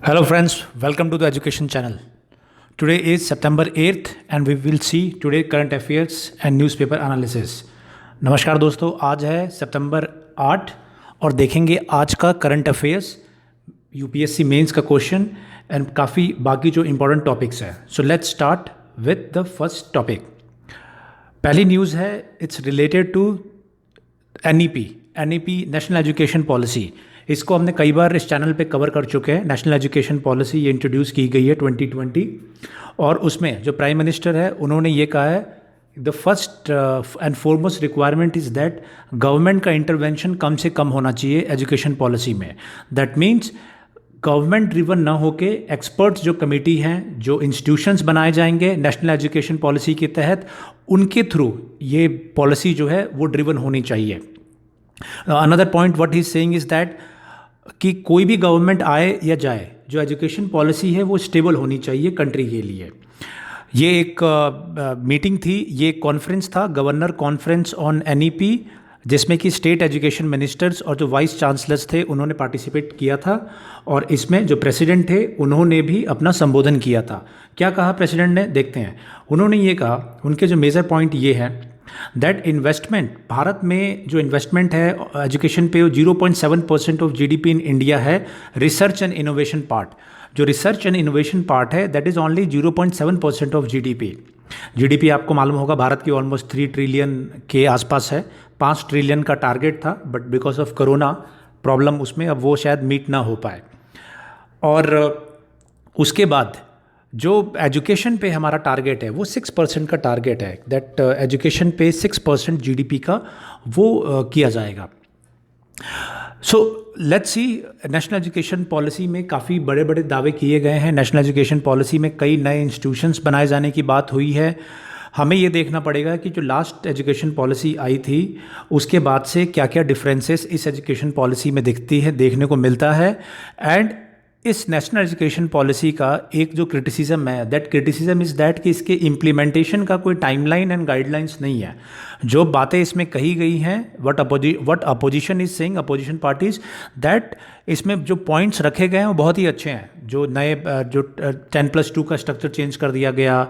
Hello friends, welcome to the education channel. Today is September 8th and we will see today current affairs and newspaper analysis. नमस्कार दोस्तों, आज है सितंबर 8 और देखेंगे आज का करंट अफेयर्स, यूपीएससी मेंस का क्वेश्चन एंड काफ़ी बाकी जो इम्पोर्टेंट टॉपिक्स हैं. So let's start with the first topic. पहली न्यूज़ है, it's related to NEP national education policy. इसको हमने कई बार इस चैनल पे कवर कर चुके हैं. नेशनल एजुकेशन पॉलिसी ये इंट्रोड्यूस की गई है 2020 और उसमें जो प्राइम मिनिस्टर है उन्होंने ये कहा है the first and foremost requirement is that government का इंटरवेंशन कम से कम होना चाहिए एजुकेशन पॉलिसी में. दैट मीन्स गवर्नमेंट ड्रिवन ना होके एक्सपर्ट्स जो कमेटी हैं, जो इंस्टीट्यूशंस बनाए जाएंगे नेशनल एजुकेशन पॉलिसी के तहत, उनके थ्रू ये पॉलिसी जो है वो ड्रिवन होनी चाहिए. Another point what he is saying is that कि कोई भी गवर्नमेंट आए या जाए, जो एजुकेशन पॉलिसी है वो स्टेबल होनी चाहिए कंट्री के लिए. ये एक मीटिंग थी, ये कॉन्फ्रेंस था, गवर्नर कॉन्फ्रेंस ऑन एनईपी, जिसमें कि स्टेट एजुकेशन मिनिस्टर्स और जो वाइस चांसलर्स थे उन्होंने पार्टिसिपेट किया था. और इसमें जो प्रेसिडेंट थे उन्होंने भी अपना संबोधन किया था. क्या कहा प्रेसिडेंट ने, देखते हैं. उन्होंने ये कहा, उनके जो मेजर पॉइंट ये है दैट इन्वेस्टमेंट, भारत में जो इन्वेस्टमेंट है एजुकेशन पे, 0.7% ऑफ जीडीपी इन इंडिया है. रिसर्च एंड इनोवेशन पार्ट, जो रिसर्च एंड इनोवेशन पार्ट है that is only 0.7% of GDP. GDP आपको मालूम होगा भारत की ऑलमोस्ट 3 ट्रिलियन के आसपास है. 5 ट्रिलियन का टारगेट था but because of corona problem उसमें अब वो शायद मीट ना हो पाए. और उसके बाद जो एजुकेशन पे हमारा टारगेट है वो 6% का टारगेट है. दैट एजुकेशन पे 6% जीडीपी का वो किया जाएगा. सो let's C, national education policy में काफ़ी बड़े बड़े दावे किए गए हैं. नेशनल एजुकेशन पॉलिसी में कई नए इंस्टीट्यूशंस बनाए जाने की बात हुई है. हमें ये देखना पड़ेगा कि जो लास्ट एजुकेशन पॉलिसी आई थी उसके बाद से क्या क्या डिफरेंसेस इस एजुकेशन पॉलिसी में देखने को मिलता है. एंड इस नेशनल एजुकेशन पॉलिसी का एक जो क्रिटिसिज्म है, दैट क्रिटिसिज्म इज़ दैट कि इसके इम्प्लीमेंटेशन का कोई टाइमलाइन एंड गाइडलाइंस नहीं है. जो बातें इसमें कही गई हैं, what opposition is saying, opposition parties, that इसमें जो पॉइंट्स रखे गए हैं वो बहुत ही अच्छे हैं. जो नए जो 10+2 का स्ट्रक्चर चेंज कर दिया गया,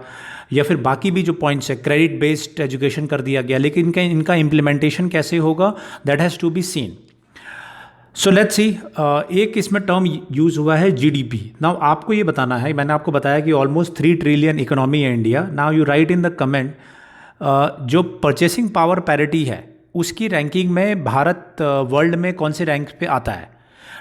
या फिर बाकी भी जो पॉइंट्स है, क्रेडिट बेस्ड एजुकेशन कर दिया गया, लेकिन इनका इम्प्लीमेंटेशन कैसे होगा that has to be seen. So let's see, एक इसमें टर्म यूज़ हुआ है जीडीपी. नाउ आपको ये बताना है, मैंने आपको बताया कि ऑलमोस्ट 3 ट्रिलियन इकोनॉमी है India. Now you right in the comment जो परचेसिंग पावर पैरिटी है उसकी रैंकिंग में भारत वर्ल्ड में कौन से रैंक पे आता है,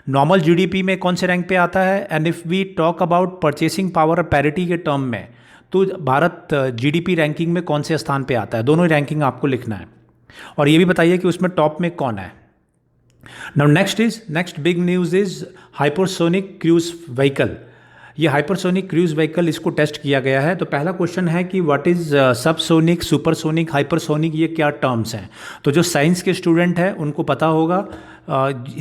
नॉर्मल जीडीपी में कौन से रैंक पे आता है, and if we talk about purchasing power parity के टर्म में तो भारत जीडीपी रैंकिंग में कौन से स्थान पे आता है. दोनों रैंकिंग आपको लिखना है और ये भी बताइए कि उसमें टॉप में कौन है. Now next big news is hypersonic cruise vehicle. ये हाइपरसोनिक क्रूज व्हीकल, इसको टेस्ट किया गया है. तो पहला क्वेश्चन है कि what is subsonic, supersonic, hypersonic, ये क्या टर्म्स हैं. तो जो साइंस के स्टूडेंट हैं उनको पता होगा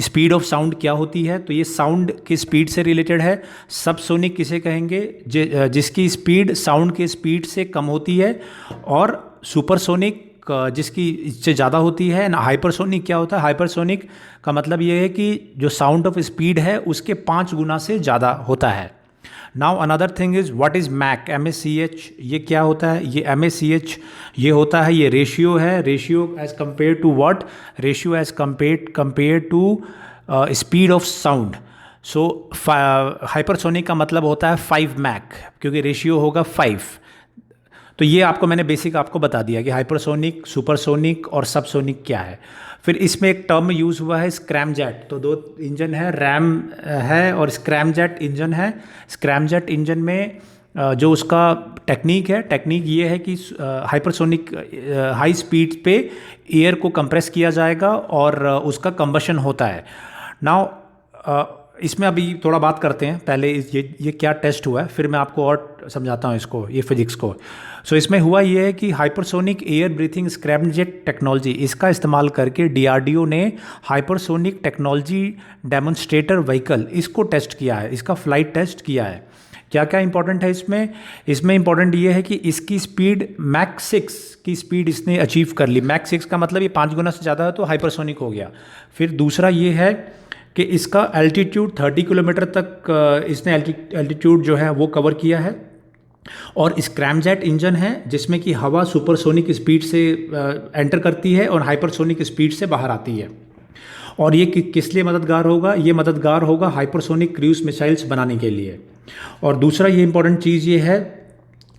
स्पीड ऑफ साउंड क्या होती है. तो ये साउंड की स्पीड से रिलेटेड है. सबसोनिक किसे कहेंगे, जिसकी स्पीड साउंड के स्पीड से कम होती है, और सुपरसोनिक जिसकी इससे ज़्यादा होती है. ना हाइपरसोनिक क्या होता है, हाइपरसोनिक का मतलब ये है कि जो साउंड ऑफ स्पीड है उसके 5 गुना से ज़्यादा होता है. Now another thing is what is Mach, MACH, ये क्या होता है. ये MACH ये होता है, ये रेशियो है. Ratio as compare to what, ratio as compare to speed of sound. So hypersonic का मतलब होता है 5 मैक, क्योंकि रेशियो होगा 5. तो ये आपको मैंने बेसिक आपको बता दिया कि हाइपरसोनिक, सुपरसोनिक और सबसोनिक क्या है. फिर इसमें एक टर्म यूज़ हुआ है स्क्रैमजेट. तो 2 इंजन है, रैम है और स्क्रैमजेट इंजन है. स्क्रैमजेट इंजन में जो उसका टेक्निक ये है कि हाइपरसोनिक हाई स्पीड पे एयर को कंप्रेस किया जाएगा और उसका कंबशन होता है. नाउ इसमें अभी थोड़ा बात करते हैं पहले ये क्या टेस्ट हुआ है, फिर मैं आपको और समझाता हूँ इसको, ये फिजिक्स को. सो इसमें हुआ ये है कि hypersonic air breathing scramjet technology, इसका इस्तेमाल करके DRDO ने हाइपरसोनिक टेक्नोलॉजी डेमोन्स्ट्रेटर व्हीकल इसको टेस्ट किया है, इसका फ्लाइट टेस्ट किया है. क्या क्या इंपॉर्टेंट है इसमें इंपॉर्टेंट ये है कि इसकी स्पीड मैक 6 की स्पीड इसने अचीव कर ली. मैक 6 का मतलब ये 5 गुना से ज़्यादा है तो हाइपरसोनिक हो गया. फिर दूसरा ये है कि इसका एल्टीट्यूड 30 किलोमीटर तक इसने एल्टीट्यूड जो है वो कवर किया है, और स्क्रैमजेट इंजन है जिसमें कि हवा सुपरसोनिक स्पीड से एंटर करती है और हाइपरसोनिक स्पीड से बाहर आती है। और ये किस लिए मददगार होगा? ये मददगार होगा हाइपरसोनिक क्रूज मिसाइल्स बनाने के लिए। और दूसरा ये इंपॉर्टेंट चीज़ ये है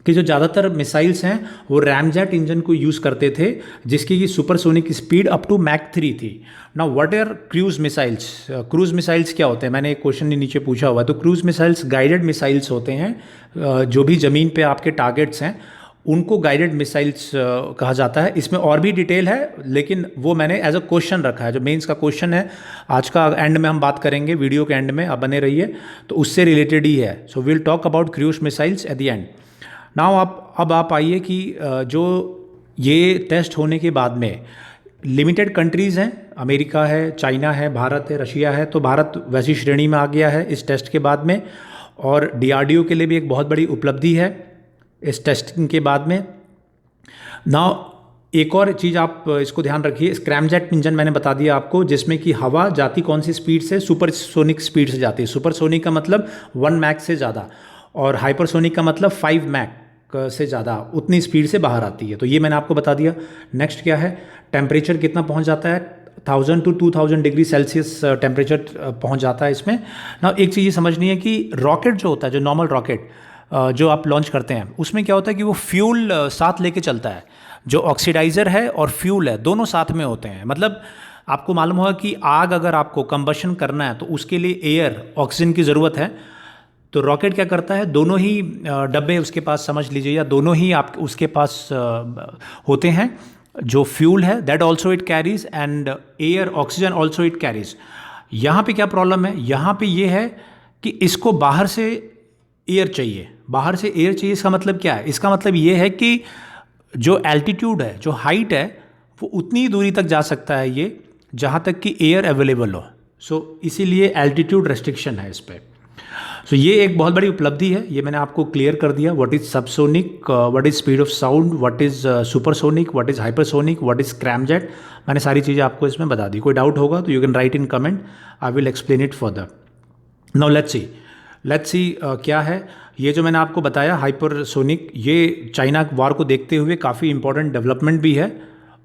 कि जो ज़्यादातर मिसाइल्स हैं वो रैमजेट इंजन को यूज़ करते थे, जिसकी की supersonic speed up to Mach 3 थी। Now what are cruise missiles? Cruise missiles क्या होते हैं? मैंने एक क्वेश्चन नीचे पूछा हुआ है। तो क्रूज मिसाइल्स गाइडेड मिसाइल्स होते हैं, जो भी ज़मीन पे आपके टारगेट्स हैं उनको गाइडेड मिसाइल्स कहा जाता है। इसमें और भी डिटेल है, लेकिन वो मैंने एज अ क्वेश्चन रखा है, जो मेंस का क्वेश्चन है। आज का एंड में हम बात करेंगे, वीडियो के एंड में आप बने रहिए, तो उससे रिलेटेड ही है। So will talk about cruise missiles at the end. Now अब आप आइए कि जो ये टेस्ट होने के बाद में लिमिटेड कंट्रीज़ हैं, अमेरिका है, चाइना है, भारत है, रशिया है। तो भारत वैसी श्रेणी में आ गया है इस टेस्ट के बाद में, और DRDO के लिए भी एक बहुत बड़ी उपलब्धि है इस टेस्टिंग के बाद में। नाउ एक और चीज़ आप इसको ध्यान रखिए, स्क्रैमजेट इंजन मैंने बता दिया आपको, जिसमें कि हवा जाती कौन सी स्पीड से? सुपरसोनिक स्पीड से जाती है। सुपरसोनिक का मतलब 1 मैक से ज़्यादा, और हाइपरसोनिक का मतलब 5 मैक से ज़्यादा, उतनी स्पीड से बाहर आती है। तो ये मैंने आपको बता दिया। नेक्स्ट क्या है? टेम्परेचर कितना पहुंच जाता है? 1000 to 2000 डिग्री सेल्सियस टेम्परेचर पहुंच जाता है इसमें। ना एक चीज़ ये समझनी है कि रॉकेट जो होता है, जो नॉर्मल रॉकेट जो आप लॉन्च करते हैं, उसमें क्या होता है कि वो फ्यूल साथ लेके चलता है। जो ऑक्सीडाइज़र है और फ्यूल है, दोनों साथ में होते हैं। मतलब आपको मालूम होगा कि आग अगर आपको कंबशन करना है तो उसके लिए एयर, ऑक्सीजन की ज़रूरत है। तो रॉकेट क्या करता है, दोनों ही डब्बे उसके पास समझ लीजिए, या दोनों ही आप उसके पास होते हैं। जो फ्यूल है that also it carries, and air, oxygen also it carries. यहाँ पे क्या प्रॉब्लम है? यहाँ पे ये है कि इसको बाहर से एयर चाहिए। बाहर से एयर चाहिए, इसका मतलब क्या है? इसका मतलब ये है कि जो एल्टीट्यूड है, जो हाइट है, वो उतनी दूरी तक जा सकता है ये, जहाँ तक कि एयर अवेलेबल हो। सो इसीलिए एल्टीट्यूड रेस्ट्रिक्शन है इस पर। सो ये एक बहुत बड़ी उपलब्धि है। ये मैंने आपको क्लियर कर दिया, what is subsonic, what is speed of sound, what is supersonic, what is hypersonic, what is scramjet. मैंने सारी चीज़ें आपको इसमें बता दी। कोई डाउट होगा तो you can write in comment, I will explain it further. Now let's सी क्या है ये जो मैंने आपको बताया हाइपरसोनिक। ये चाइना वार को देखते हुए काफ़ी इंपॉर्टेंट डेवलपमेंट भी है,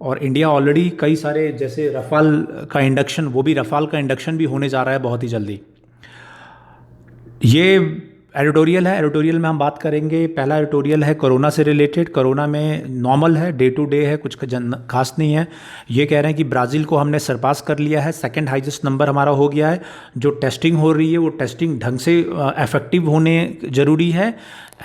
और इंडिया ऑलरेडी कई सारे, जैसे रफाल का इंडक्शन, वो भी रफाल का इंडक्शन भी होने जा रहा है बहुत ही जल्दी। ये एडिटोरियल है, एडिटोरियल में हम बात करेंगे। पहला एडिटोरियल है कोरोना से रिलेटेड। कोरोना में नॉर्मल है, डे टू डे है, कुछ खास नहीं है। ये कह रहे हैं कि ब्राज़ील को हमने सरपास कर लिया है, सेकंड हाईएस्ट नंबर हमारा हो गया है। जो टेस्टिंग हो रही है वो टेस्टिंग ढंग से इफेक्टिव होने ज़रूरी है,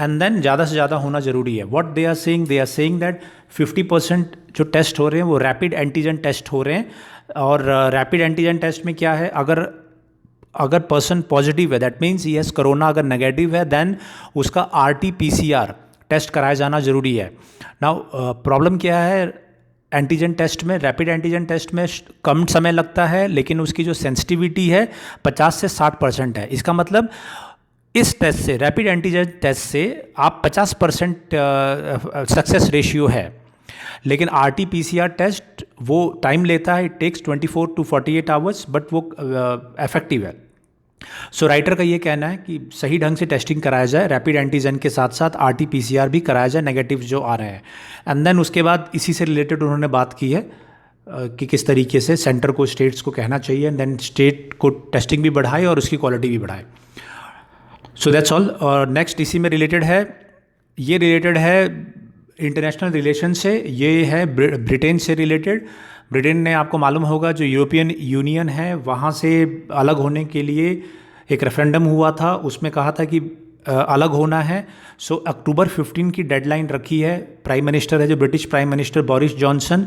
एंड देन ज़्यादा से ज़्यादा होना ज़रूरी है। What they are saying that 50% जो टेस्ट हो रहे हैं वो रैपिड एंटीजन टेस्ट हो रहे हैं। और रैपिड एंटीजन टेस्ट में क्या है, अगर पर्सन पॉजिटिव है, दैट मीन्स यस कोरोना, अगर नेगेटिव है देन उसका RT-PCR टेस्ट कराया जाना ज़रूरी है। नाउ प्रॉब्लम क्या है एंटीजन टेस्ट में? रैपिड एंटीजन टेस्ट में कम समय लगता है, लेकिन उसकी जो सेंसिटिविटी है 50 से 60% है। इसका मतलब इस टेस्ट से, रैपिड एंटीजन टेस्ट से आप 50% सक्सेस रेशियो है। लेकिन RT-PCR टेस्ट वो टाइम लेता है, it takes 24 to 48 hours, but वो इफेक्टिव है। सो राइटर का ये कहना है कि सही ढंग से टेस्टिंग कराया जाए, रैपिड एंटीजन के साथ साथ RT-PCR भी कराया जाए, नेगेटिव जो आ रहे हैं। एंड देन उसके बाद इसी से रिलेटेड उन्होंने बात की है कि किस तरीके से सेंटर को, स्टेट्स को कहना चाहिए, एंड देन स्टेट को टेस्टिंग भी बढ़ाए और उसकी क्वालिटी भी बढ़ाए। So that's all. और नेक्स्ट इसी में रिलेटेड है, ये रिलेटेड है इंटरनेशनल रिलेशन से, ये है ब्रिटेन से रिलेटेड। ब्रिटेन ने, आपको मालूम होगा, जो यूरोपियन यूनियन है वहाँ से अलग होने के लिए एक रेफरेंडम हुआ था, उसमें कहा था कि अलग होना है। सो अक्टूबर 15 की डेडलाइन रखी है। प्राइम मिनिस्टर है जो British prime minister Boris Johnson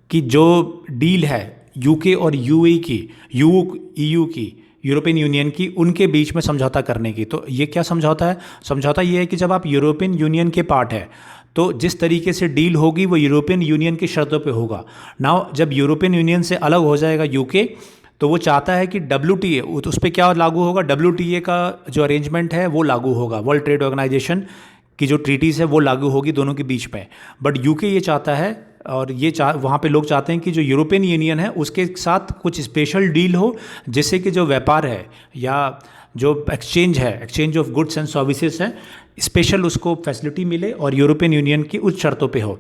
की, जो डील है UK और UAE की, EU की, यूरोपियन यूनियन की, उनके बीच में समझौता करने की। तो ये क्या समझौता है? समझौता ये है कि जब आप यूरोपियन यूनियन के पार्ट है तो जिस तरीके से डील होगी वो यूरोपियन यूनियन की शर्तों पे होगा। नाउ जब यूरोपियन यूनियन से अलग हो जाएगा UK, तो वो चाहता है कि WTA, उस पर क्या लागू होगा? WTA का जो अरेंजमेंट है वो लागू होगा, वर्ल्ड ट्रेड ऑर्गेनाइजेशन की जो ट्रीटीज़ है वो लागू होगी दोनों के बीच में। बट UK ये चाहता है और ये वहाँ पे लोग चाहते हैं कि जो यूरोपियन यूनियन है उसके साथ कुछ स्पेशल डील हो, जिससे कि जो व्यापार है या जो exchange of goods and services है, स्पेशल उसको फैसिलिटी मिले और यूरोपियन यूनियन की उच्च शर्तों पे हो।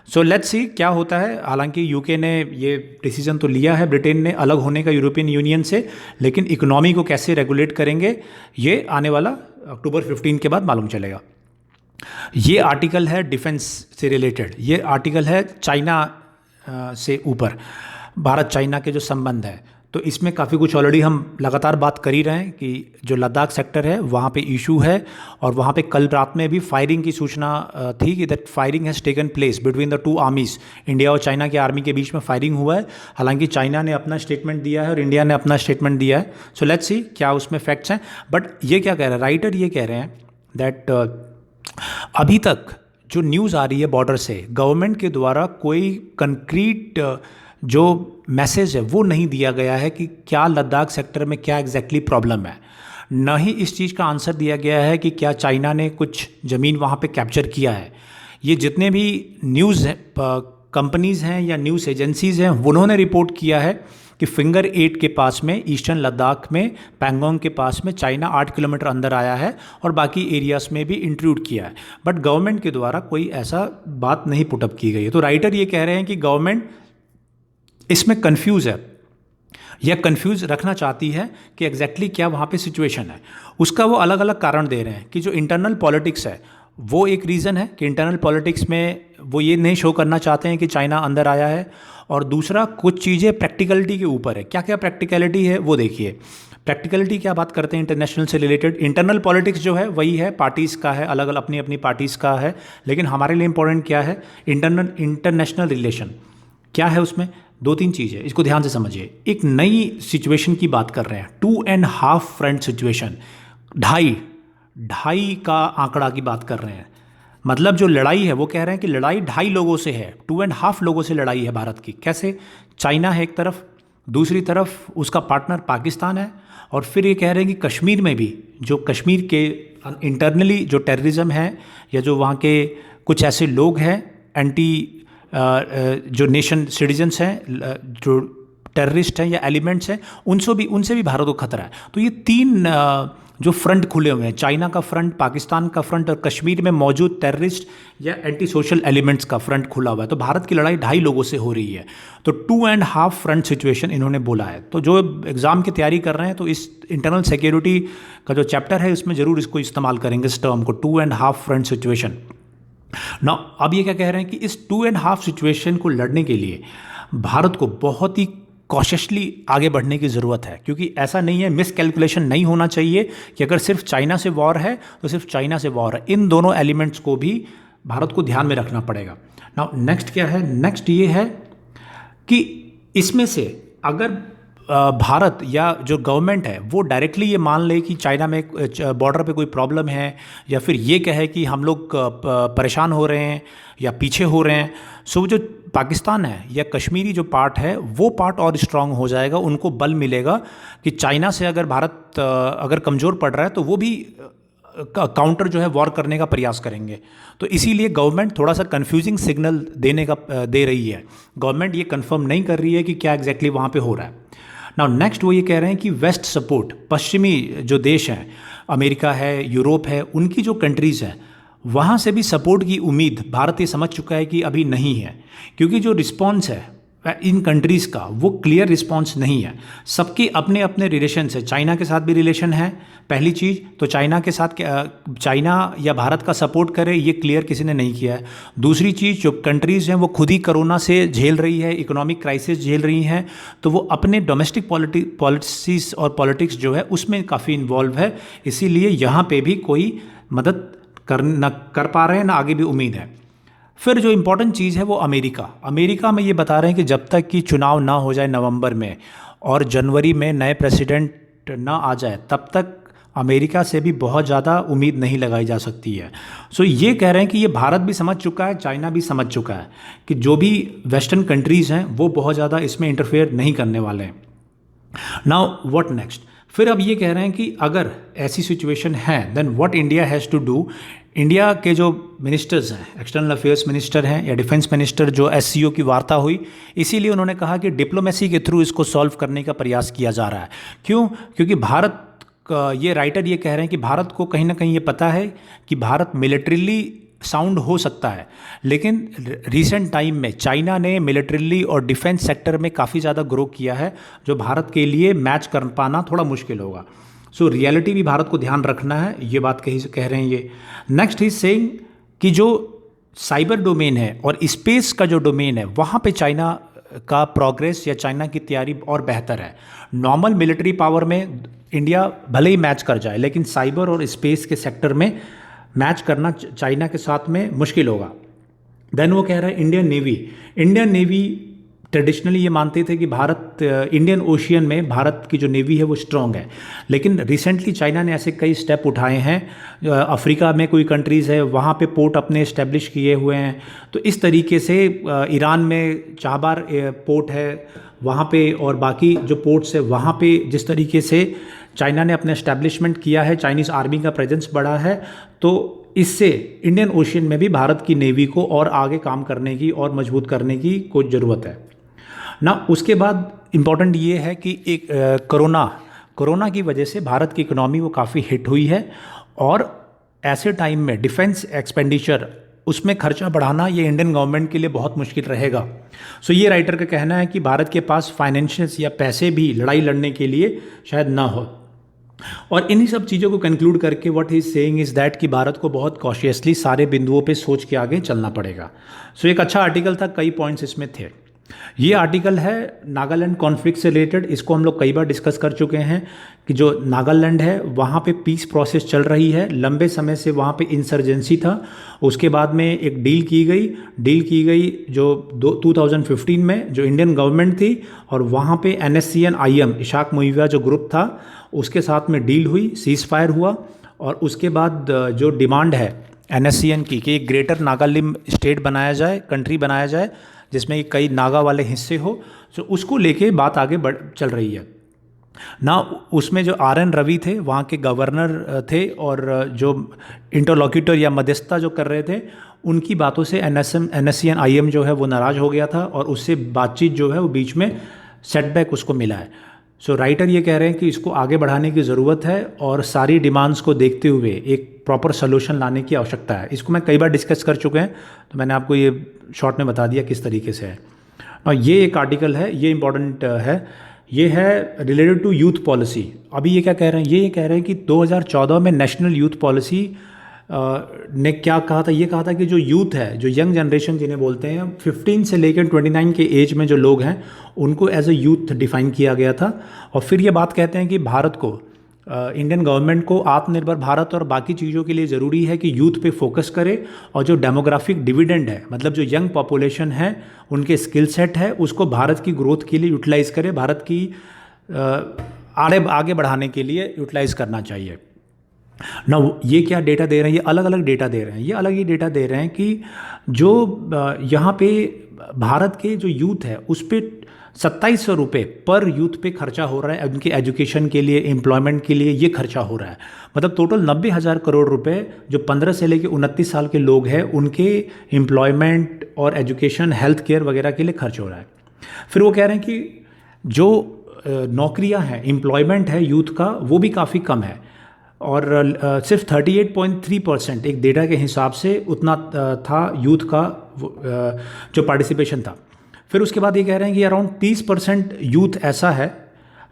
सो लेट्स सी क्या होता है। हालांकि यूके ने ये डिसीजन तो लिया है, ब्रिटेन ने, अलग होने का यूरोपियन यूनियन से, लेकिन इकोनॉमी को कैसे रेगुलेट करेंगे ये आने वाला अक्टूबर 15 के बाद मालूम चलेगा। ये आर्टिकल है डिफेंस से रिलेटेड, ये आर्टिकल है चाइना से ऊपर, भारत चाइना के जो संबंध है। तो इसमें काफ़ी कुछ ऑलरेडी हम लगातार बात कर ही रहे हैं कि जो लद्दाख सेक्टर है वहाँ पे इशू है, और वहाँ पे कल रात में भी फायरिंग की सूचना थी कि that firing has taken place between the two armies. India और चाइना की आर्मी के बीच में फायरिंग हुआ है। हालांकि चाइना ने अपना स्टेटमेंट दिया है और इंडिया ने अपना स्टेटमेंट दिया है। सो लेट्स सी क्या उसमें फैक्ट्स हैं। बट ये क्या कह रहे हैं, राइटर ये कह रहे हैं दैट अभी तक जो न्यूज़ आ रही है बॉर्डर से, गवर्नमेंट के द्वारा कोई कंक्रीट जो मैसेज है वो नहीं दिया गया है कि क्या लद्दाख सेक्टर में क्या एग्जैक्टली प्रॉब्लम है। न ही इस चीज़ का आंसर दिया गया है कि क्या चाइना ने कुछ ज़मीन वहाँ पे कैप्चर किया है। ये जितने भी न्यूज़ कंपनीज़ हैं या न्यूज़ एजेंसीज़ हैं उन्होंने रिपोर्ट किया है कि फिंगर 8 के पास में, ईस्टर्न लद्दाख में, पैंगोंग के पास में चाइना 8 किलोमीटर अंदर आया है और बाकी एरियाज़ में भी इंट्रूड किया है। बट गवर्नमेंट के द्वारा कोई ऐसा बात नहीं पुटअप की गई है। तो राइटर ये कह रहे हैं कि गवर्नमेंट इसमें कंफ्यूज है या कंफ्यूज रखना चाहती है कि एग्जैक्टली क्या वहाँ पे सिचुएशन है। उसका वो अलग अलग कारण दे रहे हैं कि जो इंटरनल पॉलिटिक्स है वो एक रीज़न है कि इंटरनल पॉलिटिक्स में वो ये नहीं शो करना चाहते हैं कि चाइना अंदर आया है, और दूसरा कुछ चीज़ें प्रैक्टिकलिटी के ऊपर है। क्या क्या प्रैक्टिकलिटी है वो देखिए। प्रैक्टिकलिटी क्या बात करते हैं इंटरनेशनल से रिलेटेड। इंटरनल पॉलिटिक्स जो है वही है, पार्टीज़ का है, अलग अलग अपनी अपनी पार्टीज़ का है, लेकिन हमारे लिए इंपॉर्टेंट क्या है, इंटरनेशनल रिलेशन क्या है। उसमें 2-3 चीज़ें, इसको ध्यान से समझिए। एक नई सिचुएशन की बात कर रहे हैं, 2.5 फ्रंट सिचुएशन, ढाई का आंकड़ा की बात कर रहे हैं। मतलब जो लड़ाई है वो कह रहे हैं कि लड़ाई 2.5 लोगों से है, 2.5 लोगों से लड़ाई है भारत की। कैसे? चाइना है एक तरफ, दूसरी तरफ उसका पार्टनर पाकिस्तान है, और फिर ये कह रहे हैं कि कश्मीर में भी जो कश्मीर के इंटरनली जो टेररिज्म है या जो वहाँ के कुछ ऐसे लोग हैं जो नेशन सिटीजन्स हैं, जो टेररिस्ट हैं या एलिमेंट्स हैं, उनसे भी भारत को खतरा है। तो ये 3 जो फ्रंट खुले हुए हैं, चाइना का फ्रंट, पाकिस्तान का फ्रंट और कश्मीर में मौजूद टेररिस्ट या एंटी सोशल एलिमेंट्स का फ्रंट खुला हुआ है। तो भारत की लड़ाई 2.5 लोगों से हो रही है। तो 2.5 फ्रंट सिचुएशन इन्होंने बोला है। तो जो एग्ज़ाम की तैयारी कर रहे हैं तो इस इंटरनल सिक्योरिटी का जो चैप्टर है उसमें ज़रूर इसको इस्तेमाल करेंगे, इस टर्म को, 2.5 फ्रंट सिचुएशन। ना अब ये क्या कह रहे हैं कि इस 2.5 सिचुएशन को लड़ने के लिए भारत को बहुत ही कॉशियसली आगे बढ़ने की ज़रूरत है, क्योंकि ऐसा नहीं है, मिस कैलकुलेशन नहीं होना चाहिए कि अगर सिर्फ चाइना से वॉर है तो सिर्फ चाइना से वॉर है। इन दोनों एलिमेंट्स को भी भारत को ध्यान में रखना पड़ेगा। नाउ नेक्स्ट क्या है, नेक्स्ट ये है कि इसमें से अगर भारत या जो गवर्नमेंट है वो डायरेक्टली ये मान ले कि चाइना में बॉर्डर पे कोई प्रॉब्लम है, या फिर ये कहे कि हम लोग परेशान हो रहे हैं या पीछे हो रहे हैं, सो जो पाकिस्तान है या कश्मीरी जो पार्ट है वो पार्ट और स्ट्रांग हो जाएगा। उनको बल मिलेगा कि चाइना से अगर भारत अगर कमज़ोर पड़ रहा है तो वो भी काउंटर जो है वॉर करने का प्रयास करेंगे। तो इसीलिए गवर्नमेंट थोड़ा सा कंफ्यूजिंग सिग्नल दे रही है। गवर्नमेंट ये कंफर्म नहीं कर रही है कि क्या एग्जैक्टली वहाँ पे हो रहा है। नाउ नेक्स्ट वो ये कह रहे हैं कि वेस्ट सपोर्ट, पश्चिमी जो देश हैं, अमेरिका है, यूरोप है, उनकी जो कंट्रीज़ हैं वहाँ से भी सपोर्ट की उम्मीद भारत ये समझ चुका है कि अभी नहीं है, क्योंकि जो रिस्पॉन्स है इन कंट्रीज़ का वो क्लियर रिस्पॉन्स नहीं है। सबके अपने अपने रिलेशंस है। चाइना के साथ भी रिलेशन है, पहली चीज़ तो चाइना के साथ चाइना या भारत का सपोर्ट करे ये क्लियर किसी ने नहीं किया है। दूसरी चीज़ जो कंट्रीज़ हैं वो खुद ही कोरोना से झेल रही है, इकोनॉमिक क्राइसिस झेल रही हैं, तो वो अपने डोमेस्टिक पॉलिसीज़ और पॉलिटिक्स जो है उसमें काफ़ी इन्वॉल्व है। इसीलिए यहाँ पे भी कोई मदद न कर पा रहे हैं, ना आगे भी उम्मीद है। फिर जो इम्पोर्टेंट चीज़ है वो अमेरिका में ये बता रहे हैं कि जब तक कि चुनाव ना हो जाए नवंबर में और जनवरी में नए प्रेसिडेंट ना आ जाए, तब तक अमेरिका से भी बहुत ज़्यादा उम्मीद नहीं लगाई जा सकती है। सो ये कह रहे हैं कि ये भारत भी समझ चुका है, चाइना भी समझ चुका है कि जो भी वेस्टर्न कंट्रीज़ हैं वो बहुत ज़्यादा इसमें इंटरफेयर नहीं करने वाले हैं। Now what next? फिर अब ये कह रहे हैं कि अगर ऐसी सिचुएशन है then what India has to do. India के जो मिनिस्टर्स हैं, एक्सटर्नल अफेयर्स मिनिस्टर हैं या डिफेंस मिनिस्टर, जो एससीओ की वार्ता हुई, इसीलिए उन्होंने कहा कि डिप्लोमेसी के थ्रू इसको सॉल्व करने का प्रयास किया जा रहा है। क्यों? क्योंकि भारत का, ये राइटर ये कह रहे हैं कि भारत को कहीं ना कहीं ये पता है कि भारत मिलिट्रीली साउंड हो सकता है, लेकिन रिसेंट टाइम में चाइना ने मिलिट्रीली और डिफेंस सेक्टर में काफ़ी ज़्यादा ग्रो किया है, जो भारत के लिए मैच कर पाना थोड़ा मुश्किल होगा। सो रियलिटी भी भारत को ध्यान रखना है, ये बात कह रहे हैं ये। नेक्स्ट इज सेइंग कि जो साइबर डोमेन है और स्पेस का जो डोमेन है, वहाँ पे चाइना का प्रोग्रेस या चाइना की तैयारी और बेहतर है। नॉर्मल मिलिट्री पावर में इंडिया भले ही मैच कर जाए, लेकिन साइबर और स्पेस के सेक्टर में मैच करना चाइना के साथ में मुश्किल होगा। देन वो कह रहा है इंडियन नेवी ट्रेडिशनली ये मानते थे कि भारत, इंडियन ओशियन में भारत की जो नेवी है वो स्ट्रॉन्ग है, लेकिन रिसेंटली चाइना ने ऐसे कई स्टेप उठाए हैं। अफ्रीका में कोई कंट्रीज़ है, वहाँ पे पोर्ट अपने इस्टेब्लिश किए हुए हैं। तो इस तरीके से ईरान में चाहबार पोर्ट है वहाँ पे, और बाकी जो पोर्ट्स है वहाँ पे जिस तरीके से चाइना ने अपने इस्टेब्लिशमेंट किया है, चाइनीज़ आर्मी का प्रेजेंस बढ़ा है, तो इससे इंडियन ओशियन में भी भारत की नेवी को और आगे काम करने की और मजबूत करने की कोई ज़रूरत है ना। उसके बाद इम्पॉर्टेंट ये है कि एक कोरोना की वजह से भारत की इकोनॉमी वो काफ़ी हिट हुई है, और ऐसे टाइम में डिफेंस एक्सपेंडिचर, उसमें खर्चा बढ़ाना ये इंडियन गवर्नमेंट के लिए बहुत मुश्किल रहेगा। सो ये राइटर का कहना है कि भारत के पास फाइनेंशियल्स या पैसे भी लड़ाई लड़ने के लिए शायद ना हो। और इन्हीं सब चीज़ों को कंक्लूड करके what he is saying is that कि भारत को बहुत कॉशियसली सारे बिंदुओं पे सोच के आगे चलना पड़ेगा। सो एक अच्छा आर्टिकल था, कई पॉइंट्स इसमें थे। ये आर्टिकल है नागालैंड कॉन्फ्लिक्ट से रिलेटेड। इसको हम लोग कई बार डिस्कस कर चुके हैं कि जो नागालैंड है वहाँ पे पीस प्रोसेस चल रही है, लंबे समय से वहाँ पे इंसर्जेंसी था। उसके बाद में एक डील की गई जो 2015 में जो इंडियन गवर्नमेंट थी, और वहाँ पे NSCN IM इशाक मुइवा जो ग्रुप था उसके साथ में डील हुई, सीज फायर हुआ। और उसके बाद जो डिमांड है NSCN की कि एक ग्रेटर नागालैंड स्टेट बनाया जाए, कंट्री बनाया जाए, जिसमें कई नागा वाले हिस्से हो, तो उसको लेके बात आगे चल रही है ना। उसमें जो RN रवि थे वहाँ के गवर्नर थे, और जो इंटरलॉक्यूटर या मध्यस्थता जो कर रहे थे, उनकी बातों से NSCN IM जो है वो नाराज़ हो गया था, और उससे बातचीत जो है वो बीच में सेटबैक उसको मिला है। सो राइटर ये कह रहे हैं कि इसको आगे बढ़ाने की ज़रूरत है, और सारी डिमांड्स को देखते हुए एक प्रॉपर सोल्यूशन लाने की आवश्यकता है। इसको मैं कई बार डिस्कस कर चुके हैं, तो मैंने आपको ये शॉर्ट में बता दिया किस तरीके से है। और ये एक आर्टिकल है, ये इंपॉर्टेंट है, ये है रिलेटेड टू यूथ पॉलिसी। अभी ये क्या कह रहे हैं, ये कह रहे हैं कि 2014 में नेशनल यूथ पॉलिसी ने क्या कहा था, ये कहा था कि जो यूथ है, जो यंग जनरेशन जिन्हें बोलते हैं, 15 से लेकर 29 के एज में जो लोग हैं, उनको एज ए यूथ डिफाइन किया गया था। और फिर ये बात कहते हैं कि भारत को, इंडियन गवर्नमेंट को आत्मनिर्भर भारत और बाकी चीज़ों के लिए ज़रूरी है कि यूथ पे फोकस करे, और जो डेमोग्राफिक डिविडेंड है, मतलब जो यंग पॉपुलेशन है, उनके स्किल सेट है, उसको भारत की ग्रोथ के लिए यूटिलाइज़ करे, भारत की आगे बढ़ाने के लिए यूटिलाइज़ करना चाहिए ना। ये क्या डेटा दे रहे हैं, ये अलग अलग डेटा दे रहे हैं। ये अलग ही डेटा दे रहे हैं कि जो यहाँ पे भारत के जो यूथ है उस पर 2700 रुपये पर यूथ पे खर्चा हो रहा है, उनके एजुकेशन के लिए, एम्प्लॉयमेंट के लिए ये खर्चा हो रहा है। मतलब टोटल 90,000 करोड़ रुपए जो 15 से लेकर 29 साल के लोग हैं उनके एम्प्लॉयमेंट और एजुकेशन, हेल्थ केयर वगैरह के लिए खर्च हो रहा है। फिर वो कह रहे हैं कि जो नौकरियां हैं, एम्प्लॉयमेंट है यूथ का, वो भी काफ़ी कम है, और सिर्फ 38.3% एक डेटा के हिसाब से उतना था यूथ का जो पार्टिसिपेशन था। फिर उसके बाद ये कह रहे हैं कि अराउंड 30% यूथ ऐसा है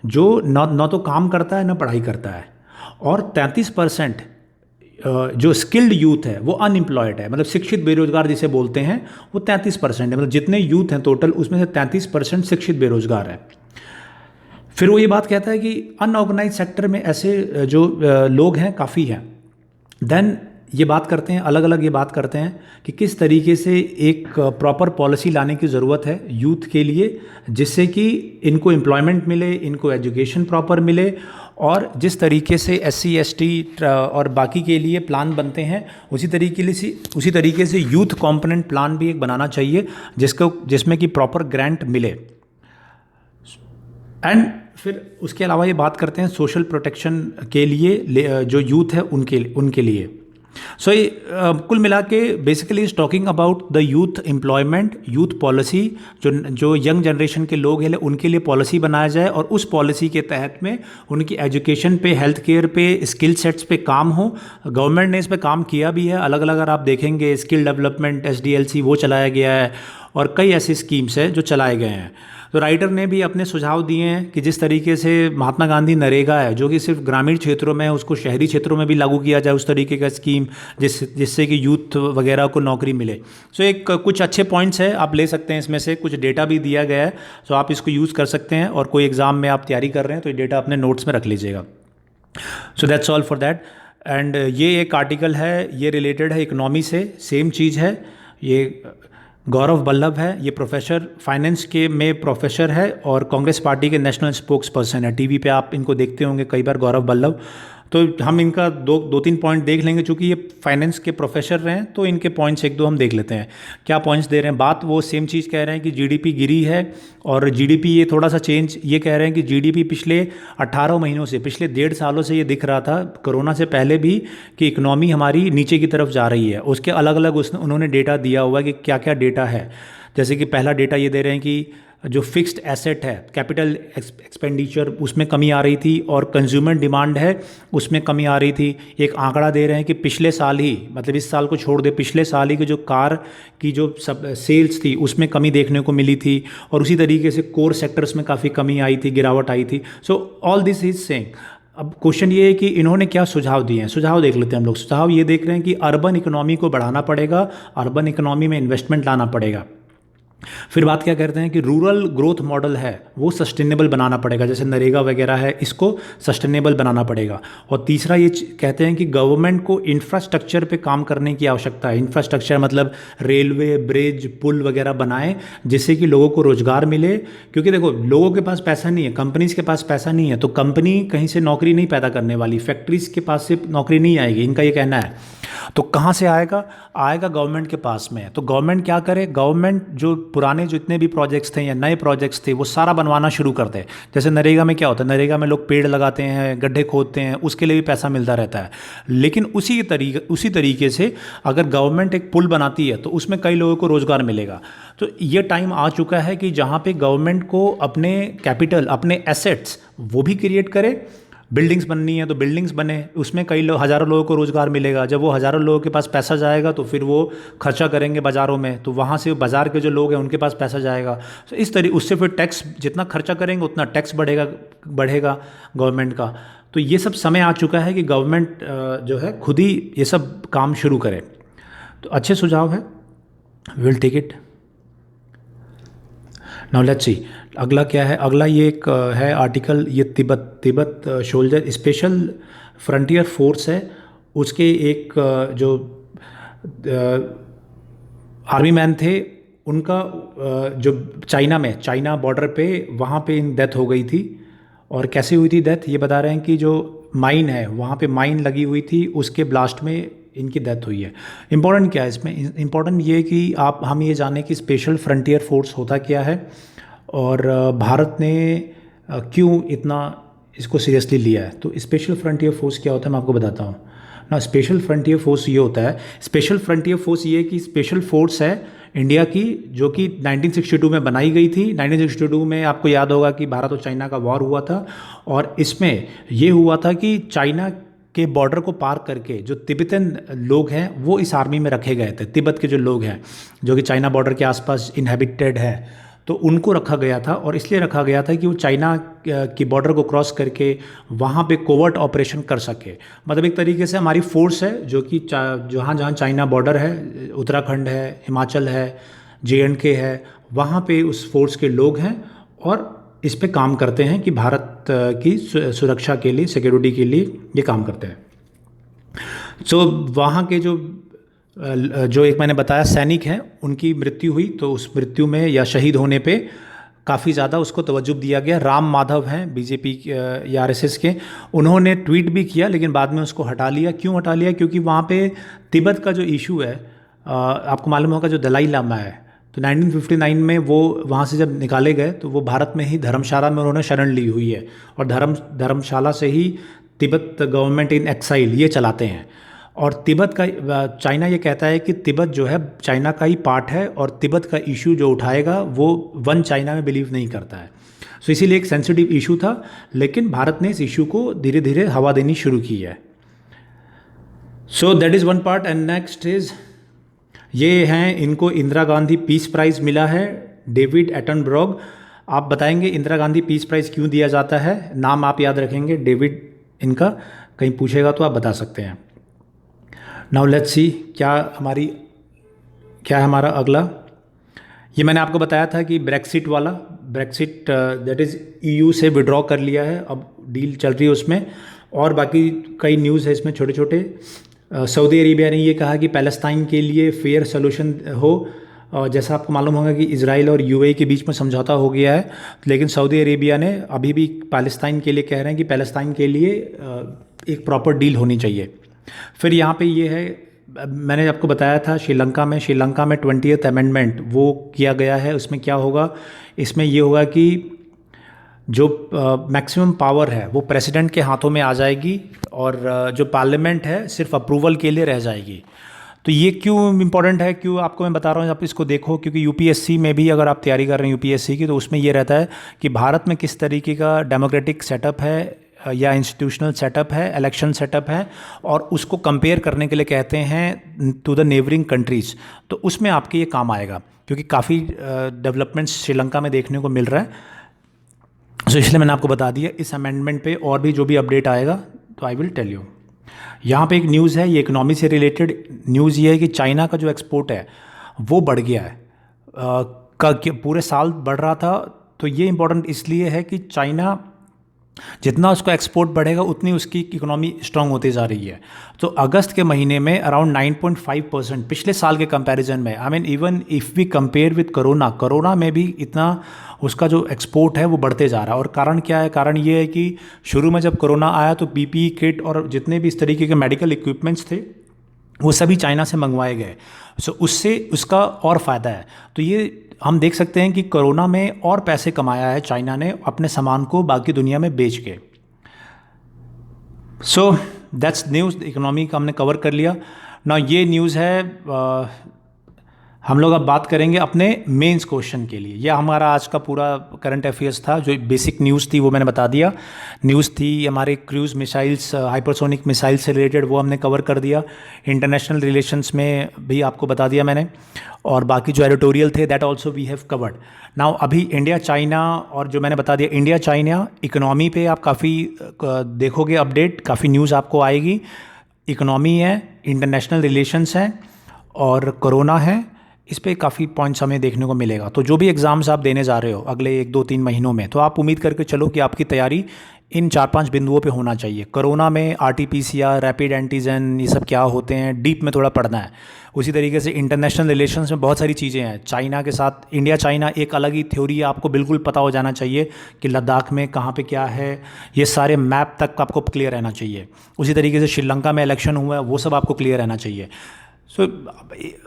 जो न तो काम करता है न पढ़ाई करता है, और 33% जो स्किल्ड यूथ है वो अनएम्प्लॉयड है, मतलब शिक्षित बेरोजगार जिसे बोलते हैं, वो 33% है। मतलब जितने यूथ हैं टोटल, उसमें से 33% शिक्षित बेरोजगार है। फिर वो ये बात कहता है कि अनऑर्गेनाइज सेक्टर में ऐसे जो लोग हैं काफ़ी हैं। देन ये बात करते हैं, अलग अलग ये बात करते हैं कि किस तरीके से एक प्रॉपर पॉलिसी लाने की ज़रूरत है यूथ के लिए, जिससे कि इनको एम्प्लॉयमेंट मिले, इनको एजुकेशन प्रॉपर मिले, और जिस तरीके से SC ST और बाकी के लिए प्लान बनते हैं उसी तरीके से यूथ कॉम्पोनेंट प्लान भी एक बनाना चाहिए, जिसमें कि प्रॉपर ग्रांट मिले। एंड फिर उसके अलावा ये बात करते हैं सोशल प्रोटेक्शन के लिए जो यूथ है उनके लिए। सो ये कुल मिला के basically is talking about the youth employment, youth policy. जो यंग जनरेशन के लोग हैं उनके लिए पॉलिसी बनाया जाए और उस पॉलिसी के तहत में उनकी एजुकेशन पे, हेल्थ केयर पे, स्किल सेट्स पे काम हो। गवर्नमेंट ने इस पे काम किया भी है, अलग अलग अगर आप देखेंगे स्किल डेवलपमेंट SDLC वो चलाया गया है और कई ऐसी स्कीम्स हैं जो चलाए गए हैं। तो राइटर ने भी अपने सुझाव दिए हैं कि जिस तरीके से महात्मा गांधी नरेगा है जो कि सिर्फ ग्रामीण क्षेत्रों में है, उसको शहरी क्षेत्रों में भी लागू किया जाए उस तरीके का स्कीम जिससे कि यूथ वगैरह को नौकरी मिले। सो एक कुछ अच्छे पॉइंट्स है, आप ले सकते हैं, इसमें से कुछ डेटा भी दिया गया है, सो आप इसको यूज़ कर सकते हैं और कोई एग्ज़ाम में आप तैयारी कर रहे हैं तो ये डेटा अपने नोट्स में रख लीजिएगा। So that's all for that. And ये एक आर्टिकल है, ये रिलेटेड है इकोनॉमी से, सेम चीज़ है। ये गौरव बल्लभ है, ये प्रोफेसर फाइनेंस के में प्रोफेसर है और कांग्रेस पार्टी के नेशनल स्पोक्स पर्सन है। टीवी पे आप इनको देखते होंगे कई बार, गौरव बल्लभ। तो हम इनका दो तीन पॉइंट देख लेंगे, चूँकि ये फाइनेंस के प्रोफेसर रहे हैं तो इनके पॉइंट्स एक दो हम देख लेते हैं। क्या पॉइंट्स दे रहे हैं, बात वो सेम चीज़ कह रहे हैं कि जीडीपी गिरी है और जीडीपी ये थोड़ा सा चेंज, ये कह रहे हैं कि जीडीपी पिछले 18 महीनों से, पिछले 1.5 सालों से ये दिख रहा था कोरोना से पहले भी कि इकनॉमी हमारी नीचे की तरफ जा रही है। उसके अलग अलग उन्होंने डेटा दिया हुआ है कि क्या क्या डेटा है। जैसे कि पहला डेटा ये दे रहे हैं कि जो फिक्स्ड एसेट है, कैपिटल एक्सपेंडिचर, उसमें कमी आ रही थी और कंज्यूमर डिमांड है उसमें कमी आ रही थी। एक आंकड़ा दे रहे हैं कि पिछले साल ही, मतलब इस साल को छोड़ दे, पिछले साल ही की जो कार की जो सब सेल्स थी उसमें कमी देखने को मिली थी और उसी तरीके से कोर सेक्टर्स में काफ़ी कमी आई थी, गिरावट आई थी। So all this is saying. अब क्वेश्चन ये है कि इन्होंने क्या सुझाव दिए हैं, सुझाव देख लेते हैं हम लोग। सुझाव ये देख रहे हैं कि अर्बन इकोनॉमी को बढ़ाना पड़ेगा, अर्बन इकोनॉमी में इन्वेस्टमेंट लाना पड़ेगा। फिर बात क्या करते हैं कि रूरल ग्रोथ मॉडल है वो सस्टेनेबल बनाना पड़ेगा, जैसे नरेगा वगैरह है, इसको सस्टेनेबल बनाना पड़ेगा। और तीसरा ये कहते हैं कि गवर्नमेंट को इंफ्रास्ट्रक्चर पे काम करने की आवश्यकता है। इंफ्रास्ट्रक्चर मतलब रेलवे, ब्रिज, पुल वगैरह बनाएं जिससे कि लोगों को रोज़गार मिले। क्योंकि देखो, लोगों के पास पैसा नहीं है, कंपनीज़ के पास पैसा नहीं है, तो कंपनी कहीं से नौकरी नहीं पैदा करने वाली, फैक्ट्रीज़ के पास से नौकरी नहीं आएगी, इनका ये कहना है। तो कहाँ से आएगा, आएगा गवर्नमेंट के पास में। तो गवर्नमेंट क्या करे, गवर्नमेंट जो पुराने जितने भी प्रोजेक्ट्स थे या नए प्रोजेक्ट्स थे वो सारा बनवाना शुरू कर दे। जैसे नरेगा में क्या होता है, नरेगा में लोग पेड़ लगाते हैं, गड्ढे खोदते हैं, उसके लिए भी पैसा मिलता रहता है। लेकिन उसी तरीके से अगर गवर्नमेंट एक पुल बनाती है तो उसमें कई लोगों को रोज़गार मिलेगा। तो ये टाइम आ चुका है कि जहाँ पे गवर्नमेंट को अपने कैपिटल, अपने एसेट्स वो भी क्रिएट करे। बिल्डिंग्स बननी है तो बिल्डिंग्स बने, उसमें कई लोग, हज़ारों लोगों को रोज़गार मिलेगा। जब वो हज़ारों लोगों के पास पैसा जाएगा तो फिर वो खर्चा करेंगे बाज़ारों में, तो वहाँ से बाज़ार के जो लोग हैं उनके पास पैसा जाएगा। तो इस तरीके उससे फिर टैक्स, जितना खर्चा करेंगे उतना टैक्स बढ़ेगा गवर्नमेंट का। तो ये सब समय आ चुका है कि गवर्नमेंट जो है खुद ही ये सब काम शुरू करे। तो अच्छे सुझाव है, will take it. Now let's see अगला क्या है। अगला ये एक है आर्टिकल, ये Tibet soldier special frontier force है, उसके एक जो आर्मी मैन थे उनका जो चाइना बॉर्डर पे, वहाँ पे इन डेथ हो गई थी। और कैसे हुई थी डेथ, ये बता रहे हैं कि जो माइन है वहाँ पे माइन लगी हुई थी, उसके ब्लास्ट में इनकी डेथ हुई है। इम्पोर्टेंट क्या है इसमें, इम्पोर्टेंट ये कि हम ये जानें कि स्पेशल फ्रंटियर फोर्स होता क्या है और भारत ने क्यों इतना इसको सीरियसली लिया है। तो स्पेशल फ्रंटियर फोर्स क्या होता है मैं आपको बताता हूँ ना। स्पेशल फ्रंटियर फोर्स ये होता है, स्पेशल फ्रंटियर फोर्स ये कि स्पेशल फोर्स है इंडिया की, जो कि 1962 में बनाई गई थी। 1962 में आपको याद होगा कि भारत और चाइना का वॉर हुआ था और इसमें ये हुआ था कि चाइना के बॉर्डर को पार करके जो तिब्बतन लोग हैं वो इस आर्मी में रखे गए थे। तिब्बत के जो लोग हैं जो कि चाइना बॉर्डर के आसपास इनहेबिटेड है, तो उनको रखा गया था। और इसलिए रखा गया था कि वो चाइना की बॉर्डर को क्रॉस करके वहाँ पे कोवर्ट ऑपरेशन कर सके। मतलब एक तरीके से हमारी फोर्स है जो कि जहाँ चाइना बॉर्डर है, उत्तराखंड है, हिमाचल है, JNK है, वहाँ पे उस फोर्स के लोग हैं और इस पे काम करते हैं कि भारत की सुरक्षा के लिए, सिक्योरिटी के लिए ये काम करते हैं। सो वहाँ के जो एक मैंने बताया सैनिक हैं, उनकी मृत्यु हुई, तो उस मृत्यु में या शहीद होने पे काफ़ी ज़्यादा उसको तवज्जो दिया गया। राम माधव हैं BJP या RSS के, उन्होंने ट्वीट भी किया लेकिन बाद में उसको हटा लिया। क्यों हटा लिया, क्योंकि वहाँ पे तिब्बत का जो इशू है, आपको मालूम होगा जो दलाई लामा है, तो 1959 में वो वहाँ से जब निकाले गए तो वो भारत में ही धर्मशाला में उन्होंने शरण ली हुई है और धर्मशाला से ही तिब्बत गवर्नमेंट इन एक्साइल ये चलाते हैं। और तिब्बत का चाइना ये कहता है कि तिब्बत जो है चाइना का ही पार्ट है और तिब्बत का इशू जो उठाएगा वो वन चाइना में बिलीव नहीं करता है। सो इसीलिए एक सेंसिटिव इशू था, लेकिन भारत ने इस इशू को धीरे धीरे हवा देनी शुरू की है। So that is one part. And next is ये हैं, इनको इंदिरा गांधी पीस प्राइज़ मिला है, डेविड एटनबर्ग। आप बताएंगे इंदिरा गांधी पीस प्राइज़ क्यों दिया जाता है? नाम आप याद रखेंगे, डेविड इनका, कहीं पूछेगा तो आप बता सकते हैं। नाउ लेट्स सी क्या है हमारा अगला। ये मैंने आपको बताया था कि ब्रेक्सिट वाला, ब्रेक्सिट दैट इज़ ईयू से विड्रॉ कर लिया है, अब डील चल रही है उसमें। और बाकी कई न्यूज़ है इसमें छोटे छोटे। सऊदी अरेबिया ने ये कहा कि पैलेस्टाइन के लिए फेयर सोल्यूशन हो। जैसा आपको मालूम होगा कि इजराइल और यूएई के बीच में समझौता हो गया है, लेकिन सऊदी अरेबिया ने अभी भी पैलेस्टाइन के लिए कह रहे हैं कि पैलेस्टाइन के लिए एक प्रॉपर डील होनी चाहिए। फिर यहाँ पे ये है, मैंने आपको बताया था श्रीलंका में 20th अमेंडमेंट वो किया गया है। उसमें क्या होगा? इसमें ये होगा कि जो मैक्सिमम पावर है वो प्रेसिडेंट के हाथों में आ जाएगी और जो पार्लियामेंट है सिर्फ अप्रूवल के लिए रह जाएगी। तो ये क्यों इम्पोर्टेंट है, क्यों आपको मैं बता रहा हूँ, आप इसको देखो, क्योंकि यूपीएससी में भी अगर आप तैयारी कर रहे हैं यूपीएससी की, तो उसमें ये रहता है कि भारत में किस तरीके का डेमोक्रेटिक सेटअप है या इंस्टीट्यूशनल सेटअप है, इलेक्शन सेटअप है, और उसको कंपेयर करने के लिए कहते हैं टू द नेबरिंग कंट्रीज़। तो उसमें आपके ये काम आएगा, क्योंकि काफ़ी डेवलपमेंट्स श्रीलंका में देखने को मिल रहा है। सो इसलिए मैंने आपको बता दिया इस अमेंडमेंट पे, और भी जो भी अपडेट आएगा तो आई विल टेल यू। यहाँ पे एक न्यूज़ है, ये इकोनॉमी से रिलेटेड न्यूज़ ये है कि चाइना का जो एक्सपोर्ट है वो बढ़ गया है। पूरे साल बढ़ रहा था। तो ये इम्पोर्टेंट इसलिए है कि चाइना जितना उसका एक्सपोर्ट बढ़ेगा उतनी उसकी इकोनॉमी स्ट्रांग होती जा रही है। तो अगस्त के महीने में अराउंड 9.5% पिछले साल के कंपैरिजन में, I mean even if we compare with corona में भी इतना उसका जो एक्सपोर्ट है वो बढ़ते जा रहा है। और कारण क्या है? कारण ये है कि शुरू में जब कोरोना आया तो पीपीई किट और जितने भी इस तरीके के मेडिकल इक्विपमेंट्स थे वो सभी चाइना से मंगवाए गए। सो उससे उसका और फ़ायदा है। तो ये हम देख सकते हैं कि कोरोना में और पैसे कमाया है चाइना ने अपने सामान को बाकी दुनिया में बेच के। सो दैट्स न्यूज़, इकोनॉमी का हमने कवर कर लिया ना। ये न्यूज़ है। हम लोग अब बात करेंगे अपने मेंस क्वेश्चन के लिए। यह हमारा आज का पूरा करंट अफेयर्स था। जो बेसिक न्यूज़ थी वो मैंने बता दिया। न्यूज़ थी हमारे क्रूज़ मिसाइल्स, हाइपरसोनिक मिसाइल से रिलेटेड, वो हमने कवर कर दिया। इंटरनेशनल रिलेशंस में भी आपको बता दिया मैंने, और बाकी जो एडिटोरियल थे that also we have covered. Now अभी इंडिया चाइना, और जो मैंने बता दिया इंडिया चाइना इकोनॉमी पे आप काफ़ी देखोगे अपडेट, काफ़ी न्यूज़ आपको आएगी। इकोनॉमी है, इंटरनेशनल रिलेशंस हैं और कोरोना है, इस पे काफ़ी पॉइंट्स हमें देखने को मिलेगा। तो जो भी एग्ज़ाम्स आप देने जा रहे हो अगले 1-2-3 महीनों में, तो आप उम्मीद करके चलो कि आपकी तैयारी इन 4-5 बिंदुओं पे होना चाहिए। कोरोना में आरटीपीसीआर, रैपिड एंटीजन, ये सब क्या होते हैं, डीप में थोड़ा पढ़ना है। उसी तरीके से इंटरनेशनल रिलेशंस में बहुत सारी चीज़ें हैं। चाइना के साथ इंडिया चाइना एक अलग ही थ्योरी आपको बिल्कुल पता हो जाना चाहिए कि लद्दाख में कहाँ पे क्या है, ये सारे मैप तक आपको क्लियर रहना चाहिए। उसी तरीके से श्रीलंका में इलेक्शन हुआ है, वो सब आपको क्लियर रहना चाहिए। सो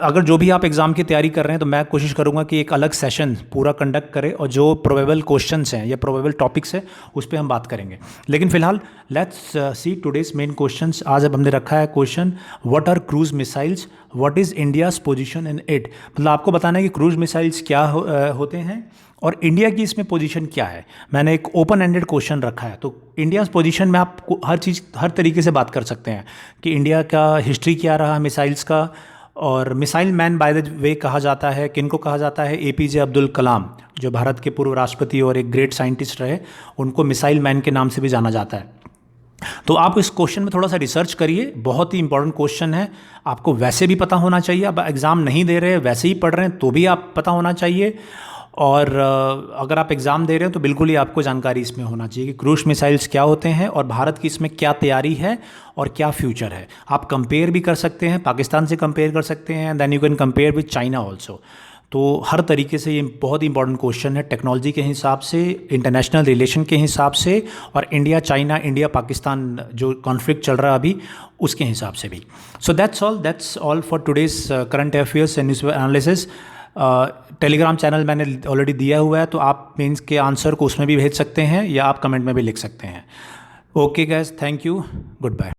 अगर जो भी आप एग्ज़ाम की तैयारी कर रहे हैं तो मैं कोशिश करूंगा कि एक अलग सेशन पूरा कंडक्ट करें, और जो प्रोबेबल क्वेश्चंस हैं या प्रोबेबल टॉपिक्स हैं उस पर हम बात करेंगे। लेकिन फिलहाल let's see today's main questions. आज अब हमने रखा है question, what are cruise missiles, what is India's position in it. मतलब आपको बताना है कि क्रूज मिसाइल्स क्या होते हैं और इंडिया की इसमें पोजीशन क्या है। मैंने एक ओपन एंडेड क्वेश्चन रखा है। तो इंडिया पोजीशन में आप हर तरीके से बात कर सकते हैं कि इंडिया का हिस्ट्री क्या रहा मिसाइल्स का। और missile man by the way कहा जाता है, किनको कहा जाता है? एपीजे अब्दुल कलाम, जो भारत के पूर्व राष्ट्रपति और एक ग्रेट साइंटिस्ट रहे, उनको मिसाइल मैन के नाम से भी जाना जाता है। तो आप इस क्वेश्चन में थोड़ा सा रिसर्च करिए, बहुत ही इंपॉर्टेंट क्वेश्चन है। आपको वैसे भी पता होना चाहिए, आप एग्ज़ाम नहीं दे रहे हैं वैसे ही पढ़ रहे हैं तो भी आप पता होना चाहिए। और अगर आप एग्ज़ाम दे रहे हो तो बिल्कुल ही आपको जानकारी इसमें होना चाहिए कि क्रूज मिसाइल्स क्या होते हैं और भारत की इसमें क्या तैयारी है और क्या फ्यूचर है। आप कंपेयर भी कर सकते हैं, पाकिस्तान से कंपेयर कर सकते हैं, then you can compare with China also. तो हर तरीके से ये बहुत ही इंपॉर्टेंट क्वेश्चन है, टेक्नोलॉजी के हिसाब से, इंटरनेशनल रिलेशन के हिसाब से, और इंडिया चाइना, इंडिया पाकिस्तान जो कॉन्फ्लिक्ट चल रहा है अभी उसके हिसाब से भी। So that's all for today's current affairs and news analysis. Telegram channel मैंने ऑलरेडी दिया हुआ है, तो आप मेंस के आंसर को उसमें भी भेज सकते हैं या आप कमेंट में भी लिख सकते हैं। Okay guys, thank you, good bye.